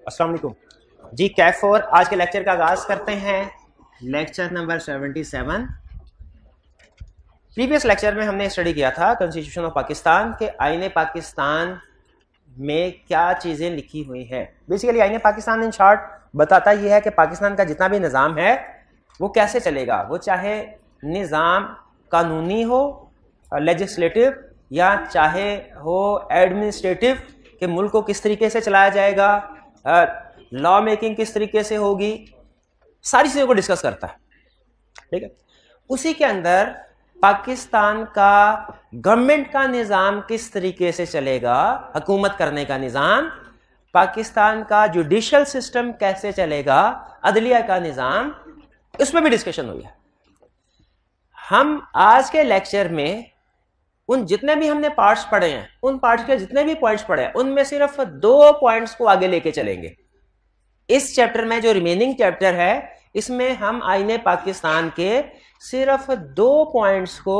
अस्सलाम वालेकुम जी। कैफ और आज के लेक्चर का आगाज करते हैं। Lecture number 77। प्रीवियस लेक्चर में हमने स्टडी किया था कॉन्स्टिट्यूशन ऑफ पाकिस्तान के आईने पाकिस्तान में क्या चीज़ें लिखी हुई हैं। बेसिकली आईने पाकिस्तान इन शॉर्ट बताता यह है कि पाकिस्तान का जितना भी निज़ाम है वो कैसे चलेगा, वो चाहे निज़ाम कानूनी हो लेजिस्लेटिव या चाहे हो एडमिनिस्ट्रेटिव कि मुल्क को किस तरीके से चलाया जाएगा, लॉ मेकिंग किस तरीके से होगी, सारी चीज़ों को डिस्कस करता है। ठीक है, उसी के अंदर पाकिस्तान का गवर्नमेंट का निज़ाम किस तरीके से चलेगा, हुकूमत करने का निज़ाम, पाकिस्तान का जुडिशल सिस्टम कैसे चलेगा, अदलिया का निज़ाम, उसमें भी डिस्कशन हुई है। हम आज के लेक्चर में उन जितने भी हमने पार्ट्स पढ़े हैं, उन पार्ट्स के जितने भी पॉइंट्स पढ़े हैं, उनमें सिर्फ 2 पॉइंट्स को आगे लेके चलेंगे। इस चैप्टर में जो रिमेनिंग चैप्टर है इसमें हम आईने पाकिस्तान के सिर्फ 2 पॉइंट्स को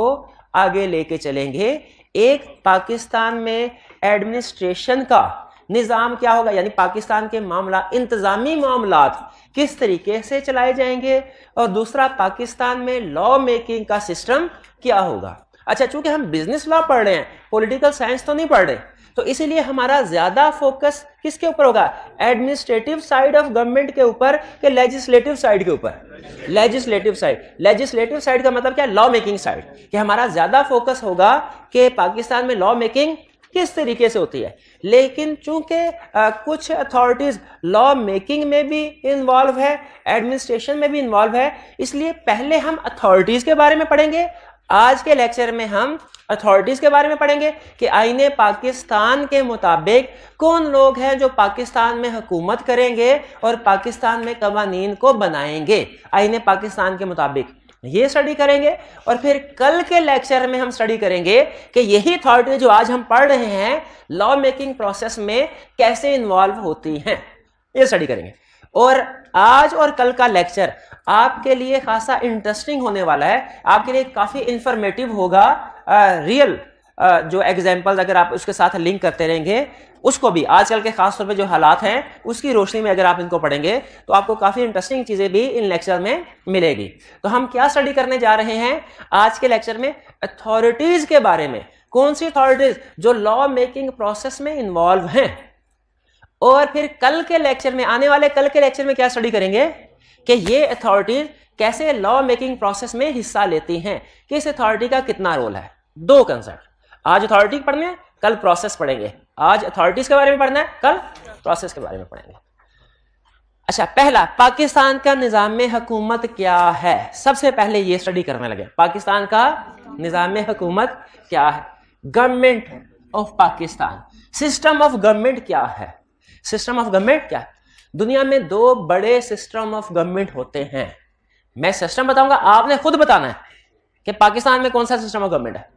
आगे लेके चलेंगे। एक, पाकिस्तान में एडमिनिस्ट्रेशन का निज़ाम क्या होगा, यानी पाकिस्तान के मामला इंतजामी मामलात किस तरीके से चलाए जाएंगे, और दूसरा पाकिस्तान में लॉ मेकिंग का सिस्टम क्या होगा। अच्छा, चूंकि हम बिजनेस लॉ पढ़ रहे हैं, पॉलिटिकल साइंस तो नहीं पढ़ रहे, तो इसीलिए हमारा ज्यादा फोकस किसके ऊपर होगा, एडमिनिस्ट्रेटिव साइड ऑफ गवर्नमेंट के ऊपर कि लेजिस्लेटिव साइड के ऊपर। लेजिस्लेटिव साइड का मतलब क्या है, लॉ मेकिंग साइड, कि हमारा ज्यादा फोकस होगा कि पाकिस्तान में लॉ मेकिंग किस तरीके से होती है। लेकिन चूंकि कुछ अथॉरिटीज लॉ मेकिंग में भी इन्वॉल्व है, एडमिनिस्ट्रेशन में भी इन्वॉल्व है, इसलिए पहले हम अथॉरिटीज के बारे में पढ़ेंगे। आज के लेक्चर में हम अथॉरिटीज के बारे में पढ़ेंगे कि आईने पाकिस्तान के मुताबिक कौन लोग हैं जो पाकिस्तान में हुकूमत करेंगे और पाकिस्तान में कवानीन को बनाएंगे। आईने पाकिस्तान के मुताबिक ये स्टडी करेंगे, और फिर कल के लेक्चर में हम स्टडी करेंगे कि यही अथॉरिटी जो आज हम पढ़ रहे हैं लॉ मेकिंग प्रोसेस में कैसे इन्वॉल्व होती हैं, ये स्टडी करेंगे। और आज और कल का लेक्चर आपके लिए खासा इंटरेस्टिंग होने वाला है, आपके लिए काफी इंफॉर्मेटिव होगा। रियल जो एग्जांपल्स अगर आप उसके साथ लिंक करते रहेंगे, उसको भी आजकल के खास तौर पे जो हालात हैं उसकी रोशनी में अगर आप इनको पढ़ेंगे तो आपको काफी इंटरेस्टिंग चीजें भी इन लेक्चर में मिलेगी। तो हम क्या स्टडी करने जा रहे हैं आज के लेक्चर में, अथॉरिटीज के बारे में। कौन सी अथॉरिटीज जो लॉ मेकिंग प्रोसेस में इन्वॉल्व हैं, और फिर कल के लेक्चर में, आने वाले कल के लेक्चर में क्या स्टडी करेंगे कि ये अथॉरिटीज कैसे लॉ मेकिंग प्रोसेस में हिस्सा लेती हैं, किस अथॉरिटी का कितना रोल है। 2 कंसेप्ट, आज अथॉरिटी पढ़ने हैं, कल प्रोसेस पढ़ेंगे। आज अथॉरिटीज के बारे में पढ़ना है, कल प्रोसेस के बारे में पढ़ेंगे। अच्छा, पहला, पाकिस्तान का निजाम में हुकूमत क्या है। सबसे पहले ये स्टडी करने लगे, पाकिस्तान का निजाम में हुकूमत क्या है, government of Pakistan, system of government क्या है। सिस्टम ऑफ गवर्नमेंट क्या है, दुनिया में 2 बड़े सिस्टम ऑफ गवर्नमेंट होते हैं। मैं सिस्टम बताऊंगा, आपने खुद बताना है कि पाकिस्तान में कौन सा सिस्टम ऑफ गवर्नमेंट है।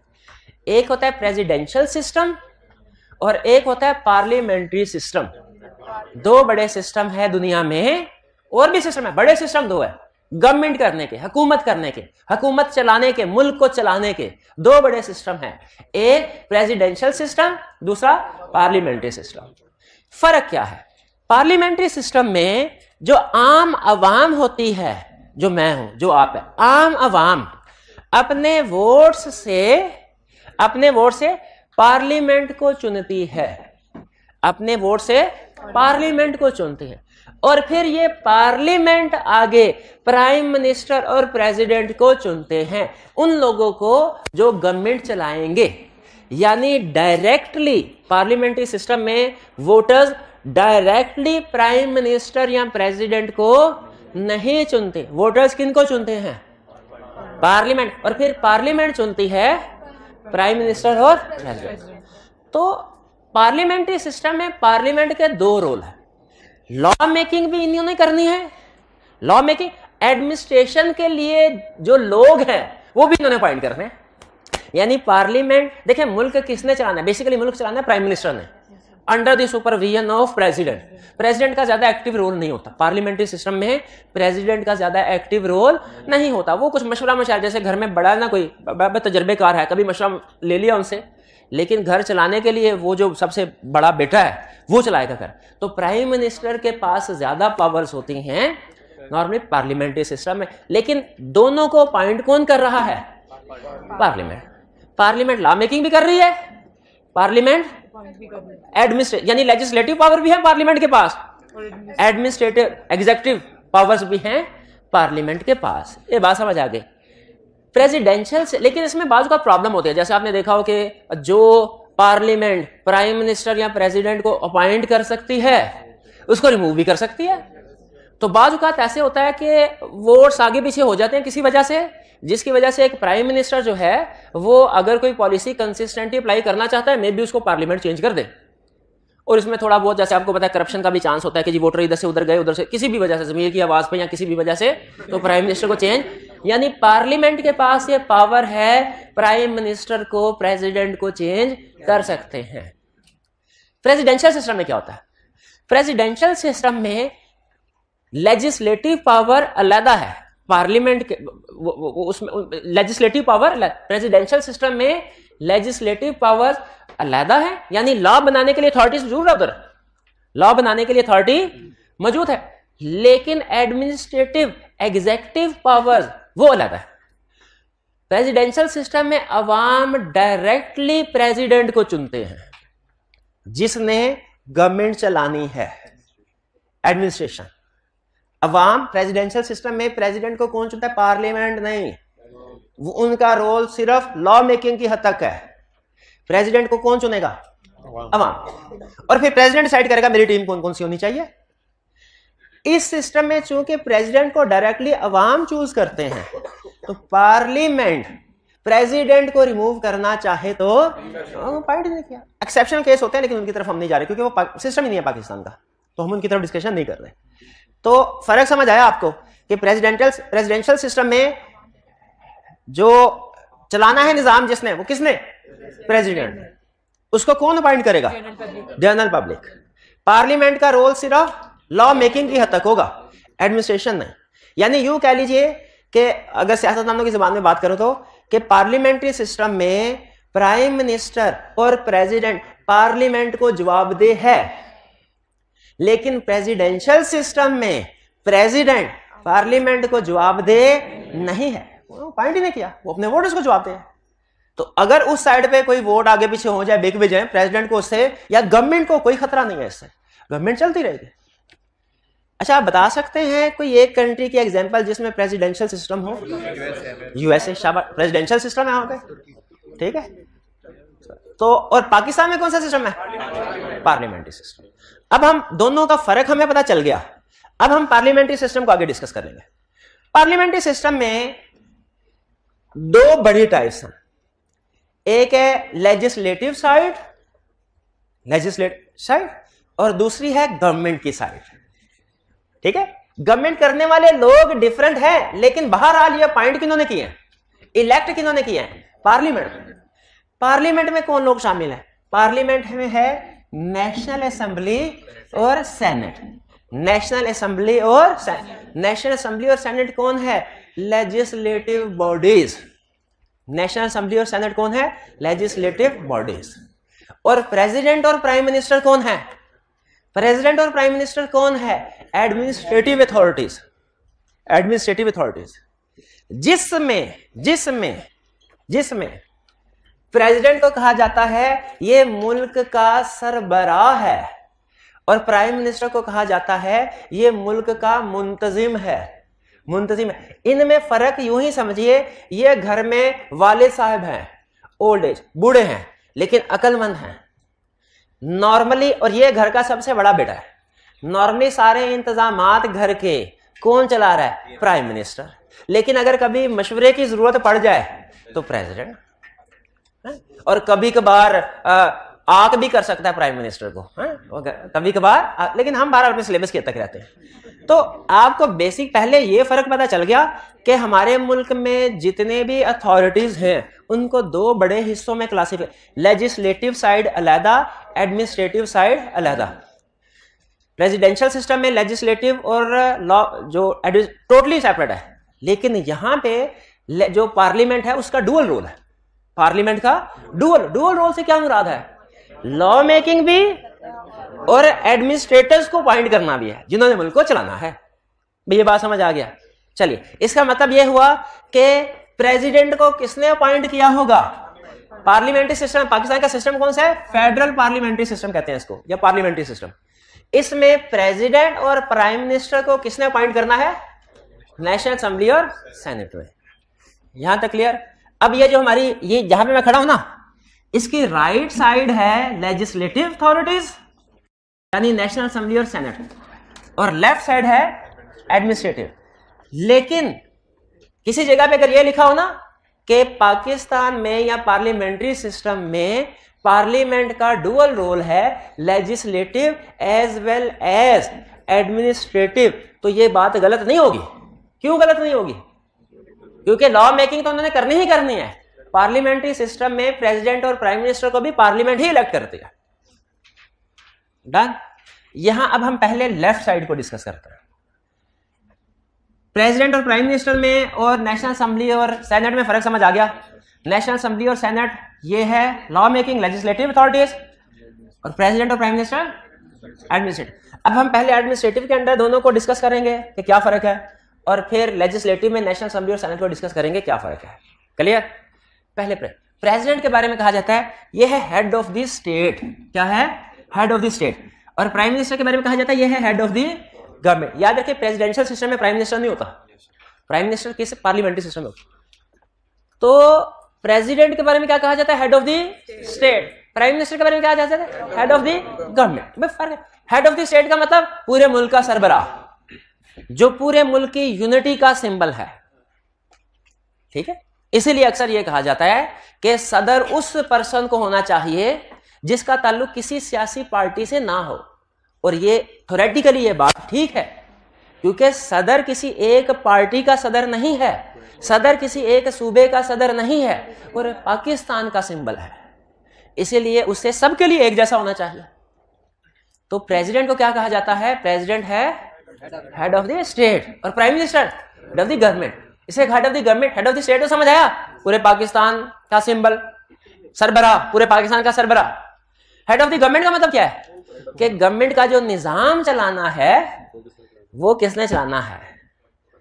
एक होता है प्रेसिडेंशियल सिस्टम और एक होता है पार्लियामेंट्री सिस्टम। 2 बड़े सिस्टम है दुनिया में, और भी सिस्टम है, बड़े सिस्टम 2 है, गवर्नमेंट करने के, हुकूमत करने के, हुकूमत चलाने के, मुल्क को चलाने के 2 बड़े सिस्टम है। एक प्रेसिडेंशियल सिस्टम, दूसरा पार्लियामेंट्री सिस्टम। फर्क क्या है, पार्लियामेंट्री सिस्टम में जो आम अवाम होती है, जो मैं हूं, जो आप है, आम अवाम अपने वोट से पार्लियामेंट को चुनती है, अपने वोट से पार्लियामेंट को चुनती है, और फिर ये पार्लियामेंट आगे प्राइम मिनिस्टर और प्रेसिडेंट को चुनते हैं, उन लोगों को जो गवर्नमेंट चलाएंगे। यानी डायरेक्टली पार्लियामेंट्री सिस्टम में वोटर्स डायरेक्टली प्राइम मिनिस्टर या प्रेसिडेंट को नहीं चुनते, वोटर्स किनको चुनते हैं, पार्लियामेंट, और फिर पार्लियामेंट चुनती है प्राइम मिनिस्टर और प्रेसिडेंट। तो पार्लियामेंट्री सिस्टम में पार्लियामेंट के 2 रोल है, लॉ मेकिंग भी इन्होंने करनी है, लॉ मेकिंग, एडमिनिस्ट्रेशन के लिए जो लोग हैं वो भी इन्होंने अपॉइंट करने हैं। यानी पार्लियामेंट, देखिए मुल्क किसने चलाना है, बेसिकली मुल्क चलाना है प्राइम मिनिस्टर ने, under the supervision of president. President का ज्यादा एक्टिव रोल नहीं होता पार्लियामेंट्री सिस्टम में, प्रेसिडेंट का ज्यादा एक्टिव रोल नहीं होता, वो कुछ मशवरा जैसे घर में बड़ा ना कोई तजर्बेकार है, कभी मशवरा ले लिया उनसे लेकिन घर चलाने के लिए वो जो सबसे बड़ा बेटा है वो चलाएगा घर। तो प्राइम मिनिस्टर के पास ज्यादा पावर्स होती हैं नॉर्मली पार्लियामेंट्री सिस्टम में, लेकिन दोनों को अपॉइंट कौन कर रहा है? पार्लियामेंट। पार्लियामेंट लॉ मेकिंग भी कर रही है, पार्लियामेंट एडमिनिस्ट्रेटिव यानी लेजिस्लेटिव पावर भी है पार्लियामेंट के पास, एडमिनिस्ट्रेटिव एग्जीक्यूटिव पावर्स भी हैं पार्लियामेंट के पास। ये बात समझ आ गई। प्रेसिडेंशियल से, लेकिन इसमें बाजू का प्रॉब्लम होती है, जैसे आपने देखा हो कि जो पार्लियामेंट प्राइम मिनिस्टर या प्रेसिडेंट को अपॉइंट कर सकती है उसको रिमूव भी कर सकती है। तो बाजू का ऐसे होता है कि वोट्स आगे पीछे हो जाते हैं किसी वजह से, जिसकी वजह से एक प्राइम मिनिस्टर जो है वो अगर कोई पॉलिसी कंसिस्टेंटली अप्लाई करना चाहता है मे बी उसको पार्लियामेंट चेंज कर दे। और इसमें थोड़ा बहुत जैसे आपको पता है करप्शन का भी चांस होता है कि जी वोटर इधर से उधर गए, उधर से किसी भी वजह से जमीर की आवाज पे या किसी भी वजह से, तो प्राइम मिनिस्टर को चेंज, यानी पार्लियामेंट के पास ये पावर है प्राइम मिनिस्टर को प्रेसिडेंट को चेंज कर सकते हैं। प्रेसिडेंशियल सिस्टम में क्या होता है? प्रेसिडेंशियल सिस्टम में लेजिस्लेटिव पावर अलग है, पार्लियामेंट के उसमें लेजिस्लेटिव पावर, प्रेसिडेंशियल सिस्टम में लेजिस्लेटिव पावर अलग है, यानी लॉ बनाने के लिए अथॉरिटीज मौजूद है, उधर लॉ बनाने के लिए अथॉरिटी मौजूद है, लेकिन एडमिनिस्ट्रेटिव एग्जीक्यूटिव पावर वो अलग है। प्रेसिडेंशियल सिस्टम में अवाम डायरेक्टली प्रेसिडेंट को चुनते हैं जिसने गवर्नमेंट चलानी है, एडमिनिस्ट्रेशन। अवाम प्रेसिडेंशियल सिस्टम में प्रेसिडेंट को कौन चुनता है? पार्लियामेंट नहीं, वो उनका रोल सिर्फ लॉ मेकिंग की हद तक है। प्रेसिडेंट को कौन चुनेगा? अवाम। और फिर प्रेसिडेंट डिसाइड करेगा मेरी टीम कौन कौन सी होनी चाहिए। इस सिस्टम में चूंकि प्रेसिडेंट को डायरेक्टली अवाम चूज करते हैं, तो पार्लियामेंट प्रेसिडेंट को रिमूव करना चाहे तो पॉइंट नहीं किया। एक्सेप्शनल केस होते हैं लेकिन उनकी तरफ हम नहीं जा रहे क्योंकि वो सिस्टम ही नहीं है पाकिस्तान का, तो हम उनकी तरफ डिस्कशन नहीं कर रहे। तो फर्क समझ आया आपको कि प्रेसिडेंशियल सिस्टम में जो चलाना है निजाम जिसने, वो किसने? प्रेसिडेंट। उसको कौन अपॉइंट करेगा? General public. पार्लियामेंट का रोल सिर्फ लॉ मेकिंग की हद तक होगा, एडमिनिस्ट्रेशन नहीं। यानी यूं कह लीजिए कि अगर सियासतदानों की जुबान में बात करो तो कि पार्लियामेंट्री सिस्टम में प्राइम मिनिस्टर और प्रेसिडेंट पार्लियामेंट को जवाबदेह है, लेकिन प्रेसिडेंशियल सिस्टम में प्रेसिडेंट पार्लियामेंट को जवाबदेह नहीं है। पॉइंट ही नहीं किया, वो अपने वोटर्स को जवाब दे। तो अगर उस साइड पे कोई वोट आगे पीछे हो जाए, बिक भी जाए, प्रेसिडेंट को उससे या गवर्नमेंट को कोई खतरा नहीं है, इससे गवर्नमेंट चलती रहेगी। अच्छा, आप बता सकते हैं कोई एक कंट्री की एग्जांपल जिसमें प्रेसिडेंशियल सिस्टम हो? यूएसए। शाबाश, प्रेसिडेंशियल सिस्टम है वहां पे, ठीक है। तो और पाकिस्तान में कौन सा सिस्टम है? Parliamentary system. अब हम दोनों का फर्क हमें पता चल गया। अब हम पार्लियामेंट्री सिस्टम को आगे डिस्कस करेंगे। पार्लियामेंट्री सिस्टम में दो बड़ी टाइप्स हैं, एक है लेजिस्लेटिव साइड, और दूसरी है गवर्नमेंट की साइड, ठीक है। गवर्नमेंट करने वाले लोग डिफरेंट हैं, लेकिन बहरहाल ये पॉइंट किन्होंने किए हैं? इलेक्ट किन्होंने किए हैं? पार्लियामेंट। पार्लियामेंट में कौन लोग शामिल हैं? पार्लियामेंट में है नेशनल असेंबली और सेनेट। नेशनल असेंबली और सेनेट कौन है? Legislative bodies. नेशनल असेंबली और सेनेट कौन है? Legislative bodies. और प्रेसिडेंट और प्राइम मिनिस्टर कौन है? प्रेसिडेंट और प्राइम मिनिस्टर कौन है? Administrative authorities. एडमिनिस्ट्रेटिव अथॉरिटीज जिसमें प्रेसिडेंट को कहा जाता है ये मुल्क का सरबराह है, और प्राइम मिनिस्टर को कहा जाता है ये मुल्क का मुंतजिम है। इनमें फर्क यूं ही समझिए, ये घर में वालिद साहब हैं, ओल्ड एज, बूढ़े हैं, लेकिन अक्लमंद हैं नॉर्मली, और ये घर का सबसे बड़ा बेटा है। नॉर्मली सारे इंतजामात घर के कौन चला रहा है? Prime minister. लेकिन अगर कभी मशवरे की जरूरत पड़ जाए तो प्रेसिडेंट, और कभी कभार आक भी कर सकता है प्राइम मिनिस्टर को, कभी कभार, लेकिन हम बार अपने सिलेबस के तक रहते हैं। तो आपको बेसिक पहले ये फर्क पता चल गया कि हमारे मुल्क में जितने भी अथॉरिटीज हैं उनको दो बड़े हिस्सों में क्लासिफाई, लेजिस्लेटिव साइड अलहदा, एडमिनिस्ट्रेटिव साइड अलहदा। प्रेसिडेंशियल सिस्टम में लेजिस्लेटिव और लॉ जो टोटली सेपरेट है, लेकिन यहां पे जो पार्लियामेंट है उसका डुअल रोल है। पार्लियामेंट का डुअल रोल से क्या मुराद है? लॉ मेकिंग भी और एडमिनिस्ट्रेटर्स को अपॉइंट करना भी है, जिन्होंने मुल्क को चलाना है। ये बात समझ आ गया? चलिए, इसका मतलब यह हुआ कि प्रेसिडेंट को किसने अपॉइंट किया होगा? Parliamentary system. पाकिस्तान का सिस्टम कौन सा है? फेडरल पार्लियामेंट्री सिस्टम कहते हैं इसको, या पार्लियामेंट्री सिस्टम। इसमें प्रेसिडेंट और प्राइम मिनिस्टर को किसने अपॉइंट करना है? नेशनल असेंबली और सेनेट में। यहां तक क्लियर? अब ये जो हमारी, ये जहां पे मैं खड़ा हूं ना, इसकी राइट साइड है लेजिस्लेटिव अथॉरिटीज यानी नेशनल असेंबली और सेनेट, और लेफ्ट साइड है एडमिनिस्ट्रेटिव। लेकिन किसी जगह पे अगर ये लिखा हो ना कि पाकिस्तान में या पार्लियामेंट्री सिस्टम में पार्लियामेंट का डुअल रोल है, legislative as well as administrative, तो ये बात गलत नहीं होगी। क्यों गलत नहीं होगी? क्योंकि लॉ मेकिंग तो उन्होंने करनी ही करनी है। पार्लियामेंट्री सिस्टम में प्रेसिडेंट और प्राइम मिनिस्टर को भी पार्लियामेंट ही इलेक्ट करती है। डन। यहां अब हम पहले लेफ्ट साइड को डिस्कस करते हैं। प्रेसिडेंट और प्राइम मिनिस्टर में और नेशनल असेंबली और सेनेट में फर्क समझ आ गया? नेशनल असेंबली और सेनेट ये है लॉ मेकिंग लेजिस्लेटिव अथॉरिटीज, और प्रेसिडेंट और प्राइम मिनिस्टर एडमिनिस्ट्रेटिव। अब हम पहले एडमिनिस्ट्रेटिव के अंदर दोनों को डिस्कस करेंगे कि क्या फर्क है, और फिर लेजिस्लेटिव में नेशनल असेंबली और सेनेट को डिस्कस करेंगे क्या फर्क है। क्लियर? पहले प्रेसिडेंट के बारे में कहा जाता है यह है हेड ऑफ द स्टेट। क्या है? Head of the state. और प्राइम मिनिस्टर के बारे में कहा जाता है यह है हेड ऑफ द गवर्नमेंट। याद रखिए, प्रेसिडेंशियल सिस्टम में प्राइम मिनिस्टर नहीं होता, प्राइम मिनिस्टर किस पार्लियामेंट्री सिस्टम में होता। तो प्रेसिडेंट के बारे में क्या कहा जाता है? Head of the state. Prime minister के बारे में क्या कहा जाता है? Head of the government. में फर्क है। हेड ऑफ द स्टेट का मतलब पूरे मुल्क का सरबराह, जो पूरे मुल्क की यूनिटी का सिंबल है। ठीक है? इसीलिए अक्सर यह कहा जाता है कि सदर उस पर्सन को होना चाहिए जिसका ताल्लुक किसी सियासी पार्टी से ना हो। और ये थ्योरेटिकली ये बात ठीक है, क्योंकि सदर किसी एक पार्टी का सदर नहीं है, सदर किसी एक सूबे का सदर नहीं है, और पाकिस्तान का सिंबल है। इसीलिए उससे सबके लिए एक जैसा होना चाहिए। तो प्रेसिडेंट को क्या कहा जाता है? प्रेसिडेंट है हेड ऑफ द स्टेट, और prime minister head of the government. इसे head of the government, head of the state तो समझ आया? पूरे पाकिस्तान का सिंबल, सरबराह, पूरे पाकिस्तान का सरबराह। हेड ऑफ द गवर्नमेंट का मतलब क्या है? कि गवर्नमेंट का जो निजाम चलाना है वो किसने चलाना है?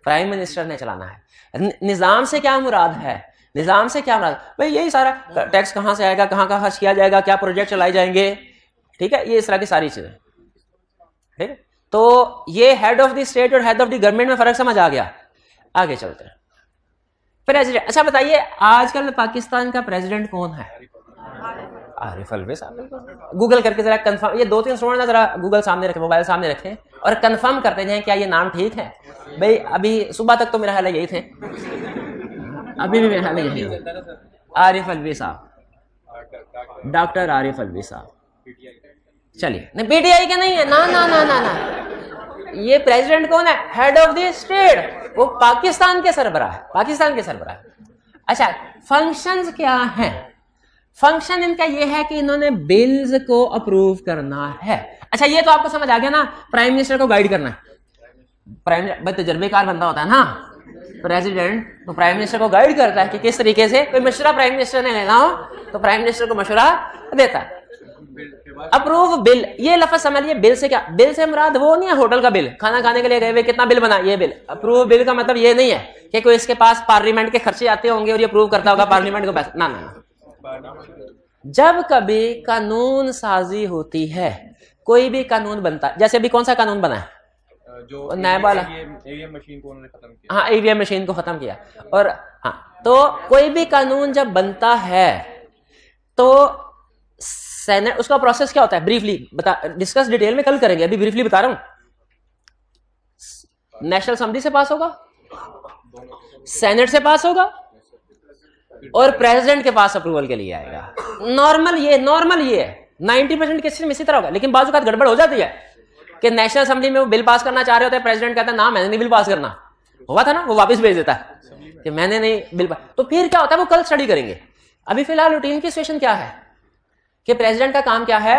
प्राइम मिनिस्टर ने चलाना है। निजाम से क्या मुराद है? निजाम से क्या मुराद? भाई यही सारा टैक्स कहां से आएगा, कहां कहां खर्च किया जाएगा, क्या प्रोजेक्ट चलाए जाएंगे, ठीक है, ये इस तरह की सारी चीजें। ठीक है? तो ये हेड ऑफ द स्टेट और हेड ऑफ द गवर्नमेंट में फर्क समझ आ गया। आगे चलते हैं। प्रेसिडेंट, अच्छा बताइए आजकल पाकिस्तान का प्रेसिडेंट कौन है? आरिफ अलवी साहब। गूगल करके जरा कंफर्म, ये 2-3 स्टूडेंट ना जरा गूगल सामने रखें, मोबाइल सामने रखें और कंफर्म करते जाएं क्या ये नाम ठीक है। भाई अभी सुबह तक तो मेरा ख्याल यही थे, अभी भी मेरा ख्याल यही है। आरिफ अलवी साहब, डॉक्टर आरिफ अलवी साहब। चलिए, नहीं पीटीआई के नहीं है ना, ना ना ना ना, ये प्रेसिडेंट कौन है? हेड ऑफ द स्टेट, वो पाकिस्तान के सरबराह है, पाकिस्तान के सरबराह। अच्छा, फंक्शंस क्या हैं? फंक्शन इनका यह है कि इन्होंने बिल्स को अप्रूव करना है। अच्छा, ये तो आपको समझ आ गया ना, प्राइम मिनिस्टर को गाइड करना है। प्राइम तजर्बेकार बंदा होता है ना प्रेसिडेंट, तो प्राइम मिनिस्टर को गाइड करता है कि किस तरीके से कोई मशवरा प्राइम मिनिस्टर ने लेना हो तो प्राइम मिनिस्टर को मशवरा देता है। अप्रूव बिल, ये लफ्ज समझिए। बिल से क्या? बिल से मुराद वो नहीं है होटल का बिल, खाना खाने के लिए गए हुए कितना बिल बना, ये बिल। अप्रूव बिल का मतलब ये नहीं है कि कोई इसके पास पार्लियामेंट के खर्चे आते होंगे और ये अप्रूव करता होगा पार्लियामेंट को पैसा, ना ना ना। जब कभी कानून साजी होती है, कोई भी कानून बनता है, जैसे अभी कौन सा कानून बना है जो नायब वाला, ईवीएम मशीन को उन्होंने खत्म किया। हाँ, ईवीएम मशीन को खत्म किया। और हाँ, तो कोई भी कानून जब बनता है तो सेनेट, उसका प्रोसेस क्या होता है ब्रीफली बता, डिस्कस डिटेल में कल करेंगे, अभी ब्रीफली बता रहा हूं। नेशनल असेंबली से पास होगा, सेनेट से पास होगा और प्रेसिडेंट के पास अप्रूवल के लिए आएगा। नॉर्मल ये है 90% केसेस में इसी तरह होगा। लेकिन बाजू का गड़बड़ हो जाती है कि नेशनल असेंबली में वो बिल पास करना चाह रहे होते हैं, प्रेसिडेंट कहता है ना मैंने नहीं बिल पास करना, हुआ था ना, वो वापस भेज देता है कि मैंने नहीं बिल पास। तो फिर क्या होता है वो कल स्टडी करेंगे। अभी फिलहाल रूटीन की सिचुएशन क्या है कि प्रेसिडेंट का काम क्या है,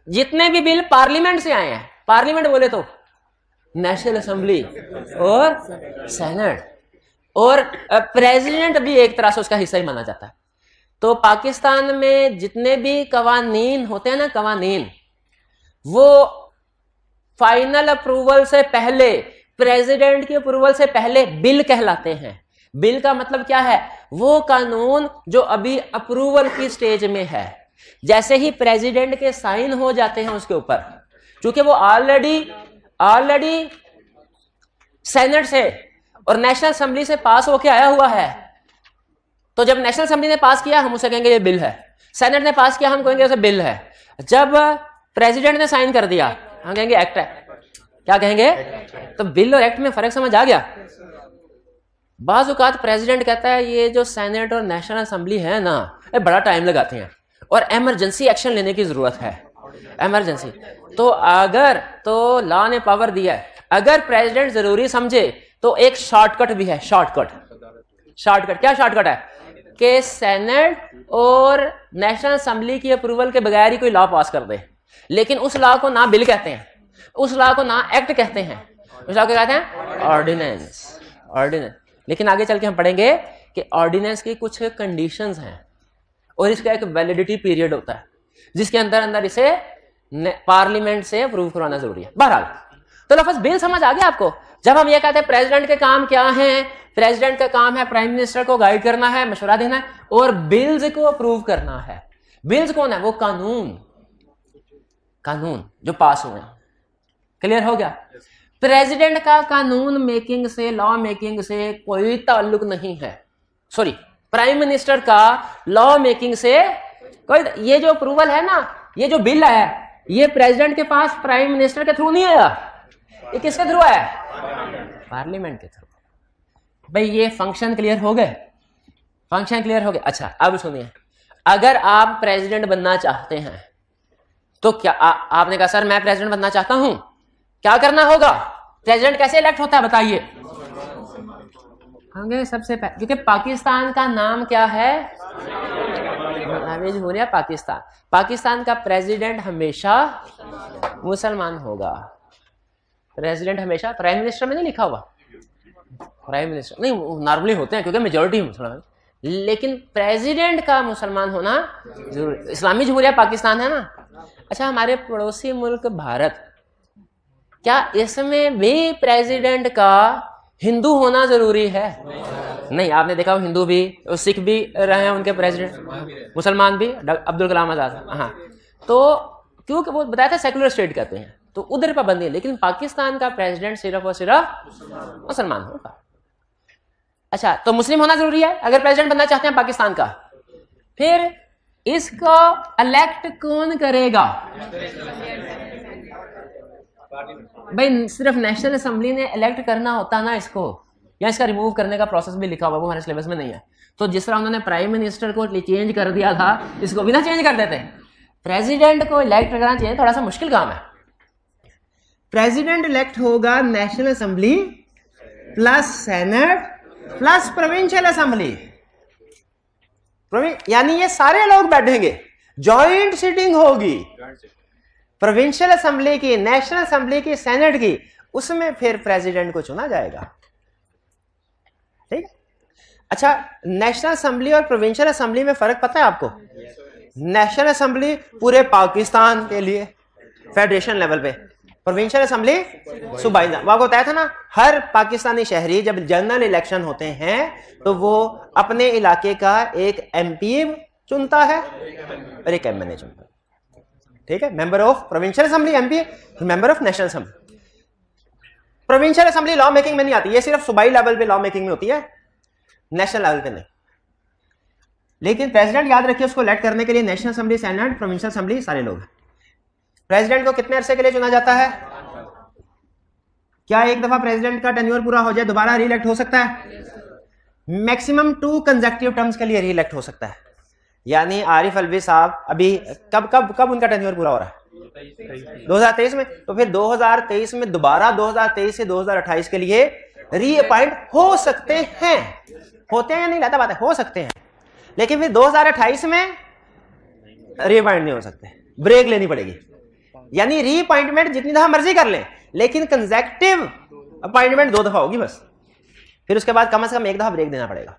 जितने भी बिल पार्लियामेंट से आए हैं, पार्लियामेंट बोले तो नेशनल असेंबली और सेनेट, और प्रेसिडेंट भी एक तरह से उसका हिस्सा ही माना जाता है। तो पाकिस्तान में जितने भी कवानीन होते हैं ना, कवानीन, वो फाइनल अप्रूवल से पहले, प्रेसिडेंट की अप्रूवल से पहले बिल कहलाते हैं। बिल का मतलब क्या है? वो कानून जो अभी अप्रूवल की स्टेज में है। जैसे ही प्रेसिडेंट के साइन हो जाते हैं उसके ऊपर, क्योंकि वो ऑलरेडी सेनेट से और नेशनल असेंबली से पास होके आया हुआ है, तो जब नेशनल असेंबली ने पास किया हम उसे कहेंगे ये बिल है, सेनेट ने पास किया हम कहेंगे उसे बिल है, जब प्रेसिडेंट ने साइन कर दिया हम कहेंगे एक्ट है। क्या कहेंगे? तो बिल और एक्ट में फर्क समझ आ गया। बाज़ औक़ात प्रेसिडेंट कहता है ये जो सेनेट और नेशनल असेंबली है ना, ये बड़ा टाइम लगाते हैं और इमरजेंसी एक्शन लेने की जरूरत है, इमरजेंसी। तो अगर तो लॉ ने पावर दिया है, अगर प्रेसिडेंट जरूरी समझे तो एक शॉर्टकट भी है। शॉर्टकट क्या शॉर्टकट है? कि सेनेट और नेशनल असेंबली की अप्रूवल के बगैर ही कोई लॉ पास कर दे। लेकिन उस लॉ को ना बिल कहते हैं, उस लॉ को ना एक्ट कहते हैं, उस लॉ को कहते हैं ऑर्डिनेंस। लेकिन आगे चल के हम पढ़ेंगे कि ऑर्डिनेंस की कुछ कंडीशंस हैं और इसका एक वैलिडिटी पीरियड होता है जिसके अंदर इसे पार्लियामेंट से अप्रूव करवाना जरूरी है। बहरहाल, तो लफ्ज़ बिल समझ आ गया आपको? जब हम ये कहते हैं प्रेसिडेंट के काम क्या हैं, प्रेसिडेंट का काम है प्राइम मिनिस्टर को गाइड करना है, मशवरा देना है और बिल्स को अप्रूव करना है। बिल्स कौन है? वो कानून जो पास हुए हैं। क्लियर हो गया? प्रेसिडेंट का कानून मेकिंग से, लॉ मेकिंग से कोई ताल्लुक नहीं है। सॉरी, प्राइम मिनिस्टर का लॉ मेकिंग से कोई, ये जो अप्रूवल है ना, ये जो बिल है, ये प्रेसिडेंट के पास प्राइम मिनिस्टर के थ्रू नहीं आया, ये किसके थ्रू है? पार्लियामेंट के थ्रू। भाई ये फंक्शन क्लियर हो गए? फंक्शन क्लियर हो गए? अच्छा, अब सुनिए, अगर आप प्रेसिडेंट बनना चाहते हैं तो क्या आपने कहा सर मैं प्रेसिडेंट बनना चाहता हूं, क्या करना होगा? प्रेसिडेंट कैसे इलेक्ट होता है बताइए? होंगे सबसे पहले, क्योंकि पाकिस्तान का नाम क्या है? जमहूरिया पाकिस्तान। पाकिस्तान का प्रेसिडेंट हमेशा मुसलमान होगा। प्रेसिडेंट हमेशा, प्राइम मिनिस्टर में नहीं लिखा हुआ, प्राइम मिनिस्टर नहीं, नॉर्मली होते हैं क्योंकि मेजोरिटी मुसलमान, लेकिन प्रेसिडेंट का मुसलमान होना जरूरी। इस्लामी जमहूरिया पाकिस्तान है ना। अच्छा, हमारे पड़ोसी मुल्क भारत, क्या इसमें भी प्रेसिडेंट का हिंदू होना जरूरी है? नहीं, आपने देखा हिंदू भी, सिख भी रहे हैं उनके प्रेसिडेंट, मुसलमान भी, अब्दुल कलाम आजाद। हाँ, तो क्योंकि वो बताया था सेकुलर स्टेट कहते हैं, तो उधर पाबंदी है, लेकिन पाकिस्तान का प्रेसिडेंट सिर्फ और सिर्फ मुसलमान होगा। अच्छा, तो मुस्लिम होना जरूरी है अगर प्रेसिडेंट बनना चाहते हैं पाकिस्तान का। फिर इसको इलेक्ट कौन करेगा? भाई सिर्फ नेशनल असेंबली ने इलेक्ट करना होता ना इसको, या इसका रिमूव करने का प्रोसेस भी लिखा हुआ, वो हमारे सिलेबस में नहीं है। तो जिस तरह उन्होंने प्राइम मिनिस्टर को चेंज कर दिया था, इसको भी ना चेंज कर देते। प्रेसिडेंट को इलेक्ट करना चाहिए, थोड़ा सा मुश्किल काम है। प्रेसिडेंट इलेक्ट होगा national assembly plus senate plus provincial assembly, यानी ये सारे लोग बैठेंगे, जॉइंट सीटिंग होगी प्रोविंशियल असेंबली की, नेशनल असेंबली की, सेनेट की, उसमें फिर प्रेसिडेंट को चुना जाएगा। ठीक है? अच्छा, नेशनल असेंबली और प्रोविंशियल असेंबली में फर्क पता है आपको? नेशनल असेंबली पूरे पाकिस्तान के लिए फेडरेशन लेवल पे, प्रोविंशियल असेंबली सूबाई। वहां को बताया था ना, हर पाकिस्तानी शहरी जब जनरल इलेक्शन होते हैं तो वो अपने इलाके का एक एमपी चुनता है और एक एमएनए चुनता है। ठीक है? Member of provincial assembly MP, member of national assembly. Provincial assembly law making में नहीं आती, ये सिर्फ सूबाई लेवल पे लॉ मेकिंग में होती है, नेशनल लेवल पे नहीं। लेकिन प्रेसिडेंट याद रखिए, उसको इलेक्ट करने के लिए national assembly, senate, provincial assembly सारे लोग। प्रेसिडेंट को कितने अरसे के लिए चुना जाता है? क्या एक दफा प्रेसिडेंट का टेन्योर पूरा हो जाए दोबारा री इलेक्ट हो सकता है? मैक्सिमम 2 कंसेक्यूटिव टर्म्स के लिए री इलेक्ट हो सकता है। यानी आरिफ अलवी साहब अभी कब उनका टेन्योर पूरा हो रहा है? 2023 में। तो फिर 2023 में दोबारा 2023 से 2028 के लिए री अपॉइंट हो सकते हैं। होते हैं या नहीं, लाता बात है, हो सकते हैं, लेकिन फिर 2028 में री अपॉइंट नहीं हो सकते, ब्रेक लेनी पड़ेगी। यानी री अपॉइंटमेंट जितनी दफा मर्जी कर लें, लेकिन कंसेक्यूटिव अपॉइंटमेंट 2 दफा होगी बस। फिर उसके बाद कम से कम एक दफा ब्रेक देना पड़ेगा।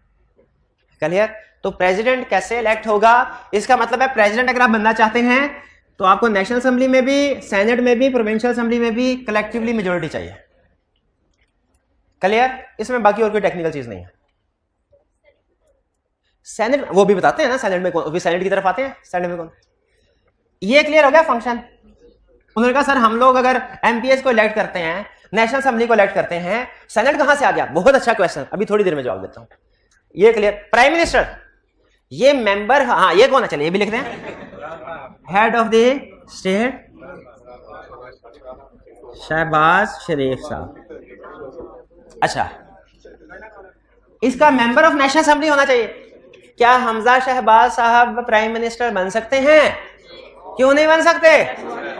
क्लियर? तो प्रेसिडेंट कैसे इलेक्ट होगा, इसका मतलब है प्रेसिडेंट अगर आप बनना चाहते हैं तो आपको नेशनल असेंबली में भी, सेनेट में भी, प्रोविंशियल असेंबली में भी कलेक्टिवली मेजोरिटी चाहिए। क्लियर? इसमें बाकी और कोई टेक्निकल चीज नहीं है। सेनेट वो भी बताते हैं ना, सेनेट में कौन, भी सेनेट की तरफ आते हैं, सेनेट में कौन। ये क्लियर हो गया फंक्शन। उन्होंने कहा सर हम लोग अगर एमपीएस को इलेक्ट करते हैं, नेशनल असेंबली को इलेक्ट करते हैं, सेनेट कहां से आ गया? बहुत अच्छा क्वेश्चन, अभी थोड़ी देर में जवाब देता हूं। ये क्लियर। प्राइम मिनिस्टर ये मेंबर, हाँ ये कौन है, चलिए ये भी लिख दें, head of the state Shahbaz Sharif साहब। अच्छा, इसका मेंबर ऑफ नेशनल असेंबली होना चाहिए। क्या हमजा शहबाज साहब प्राइम मिनिस्टर बन सकते हैं? क्यों नहीं बन सकते?